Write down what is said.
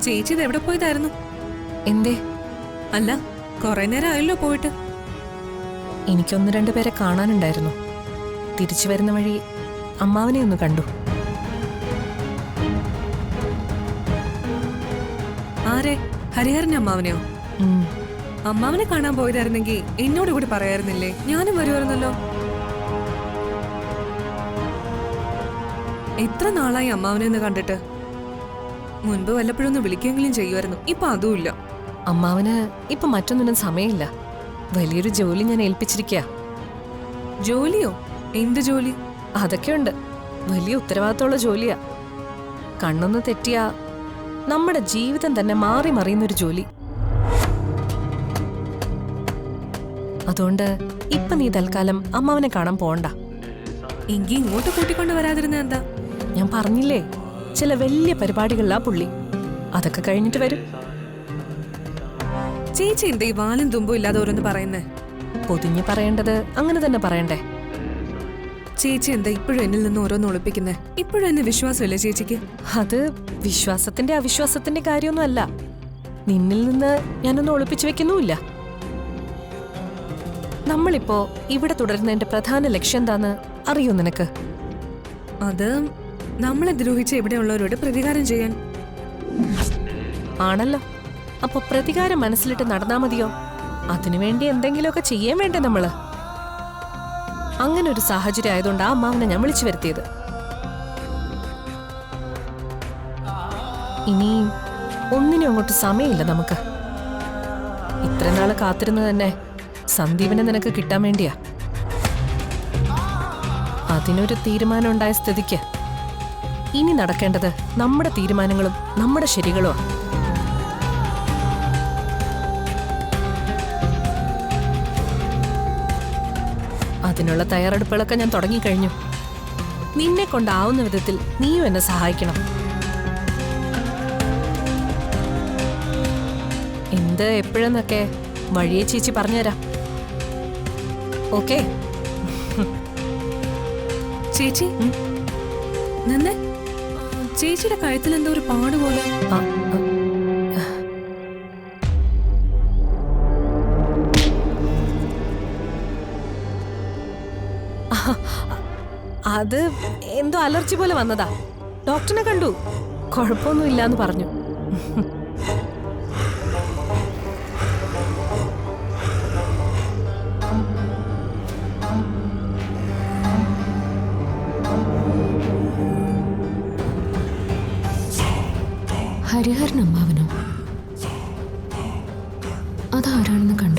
ചേച്ചി ഇത് എവിടെ പോയതായിരുന്നു? എന്തേ? അല്ല, കുറെ നേരം ആയല്ലോ പോയിട്ട്. എനിക്കൊന്ന് രണ്ടു പേരെ കാണാനുണ്ടായിരുന്നു. തിരിച്ചു വരുന്ന വഴി അമ്മാവനെ ഒന്ന് കണ്ടു. ആരെ? ഹരിഹരന്റെ അമ്മാവനെയോ? അമ്മാവനെ കാണാൻ പോയതായിരുന്നെങ്കിൽ എന്നോട് കൂടി പറയായിരുന്നില്ലേ? ഞാനും വരുമായിരുന്നല്ലോ. എത്ര നാളായി അമ്മാവനെ ഒന്ന് കണ്ടിട്ട്. മുൻപ് വല്ലപ്പോഴൊന്ന് വിളിക്കെങ്കിലും ചെയ്യുമായിരുന്നു. ഇപ്പൊ അതുമില്ല. അമ്മാവന് ഇപ്പൊ മറ്റൊന്നിനും സമയമില്ല. വലിയൊരു ജോലി ഞാൻ ഏൽപ്പിച്ചിരിക്കുക. ജോലിയോ? എന്ത് ജോലി? അതൊക്കെയുണ്ട്. വലിയ ഉത്തരവാദിത്തമുള്ള ജോലിയാ. കണ്ണൊന്ന് തെറ്റിയാ നമ്മുടെ ജീവിതം തന്നെ മാറി മറിയുന്നൊരു ജോലി. അതുകൊണ്ട് ഇപ്പൊ നീ തൽക്കാലം അമ്മാവനെ കാണാൻ പോണ്ട. എങ്കി ഇങ്ങോട്ട് കൂട്ടിക്കൊണ്ട് വരാതിരുന്ന എന്താ? ഞാൻ പറഞ്ഞില്ലേ, ചില വലിയ പരിപാടികളിലാ പുള്ളി. അതൊക്കെ കഴിഞ്ഞിട്ട് വരും. ചേച്ചി എന്താ ഈ വാലും തുമ്പും ഇല്ലാതെ ഓരോന്ന് പറയുന്നേ? പൊതിഞ്ഞ് പറയേണ്ടത് അങ്ങനെ തന്നെ പറയണ്ടേ? ചേച്ചി എന്താ ഇപ്പോഴും എന്നിൽ നിന്ന് ഓരോന്ന് ഒളിപ്പിക്കുന്നേ? ഇപ്പോഴും എന്നെ വിശ്വാസമില്ലേ ചേച്ചിക്ക്? അത് വിശ്വാസത്തിന്റെ അവിശ്വാസത്തിന്റെ കാര്യമൊന്നും അല്ല. നിന്നിൽ നിന്ന് ഞാനൊന്നും ഒളിപ്പിച്ചു വെക്കുന്നുമില്ല. നമ്മളിപ്പോ ഇവിടെ തുടരുന്നതിന്റെ പ്രധാന ലക്ഷ്യം എന്താന്ന് അറിയോ നിനക്ക്? അത് നമ്മളെ ദ്രോഹിച്ച ഇവിടെയുള്ളവരോട് പ്രതികാരം ചെയ്യാൻ. ആണല്ലോ. അപ്പൊ പ്രതികാരം മനസ്സിലിട്ട് നടന്നാ മതിയോ? അതിനുവേണ്ടി എന്തെങ്കിലുമൊക്കെ ചെയ്യാൻ വേണ്ടേ നമ്മള്? അങ്ങനെ ഒരു സാഹചര്യം ആയതുകൊണ്ട് ആ അമ്മാവനെ ഞാൻ വിളിച്ചു വരുത്തിയത്. ഇനി ഒന്നിനും അങ്ങോട്ട് സമയമില്ല നമുക്ക്. ഇത്ര നാള് കാത്തിരുന്ന് തന്നെ സന്ദീപിനെ നിനക്ക് കിട്ടാൻ വേണ്ടിയാ. അതിനൊരു തീരുമാനം ഉണ്ടായ സ്ഥിതിക്ക് ഇനി നടക്കേണ്ടത് നമ്മുടെ തീരുമാനങ്ങളും നമ്മുടെ ശരികളുമാണ്. അതിനുള്ള തയ്യാറെടുപ്പുകളൊക്കെ ഞാൻ തുടങ്ങിക്കഴിഞ്ഞു. നിന്നെ കൊണ്ടാവുന്ന വിധത്തിൽ നീയും എന്നെ സഹായിക്കണം. എന്ത് എപ്പോഴെന്നൊക്കെ വഴിയെ ചേച്ചി പറഞ്ഞുതരാം. ഓക്കെ? ചേച്ചി നിന്നെ ചേച്ചിയുടെ കഴുത്തിൽ എന്തോ ഒരു പാട് പോലെ. അത് എന്തോ അലർജി പോലെ വന്നതാ. ഡോക്ടറിനെ കണ്ടു. കുഴപ്പമൊന്നുമില്ലാന്ന് പറഞ്ഞു. ഹരിഹരൻ അമ്മാവനോ? അതാരാണെന്ന് കണ്ടു.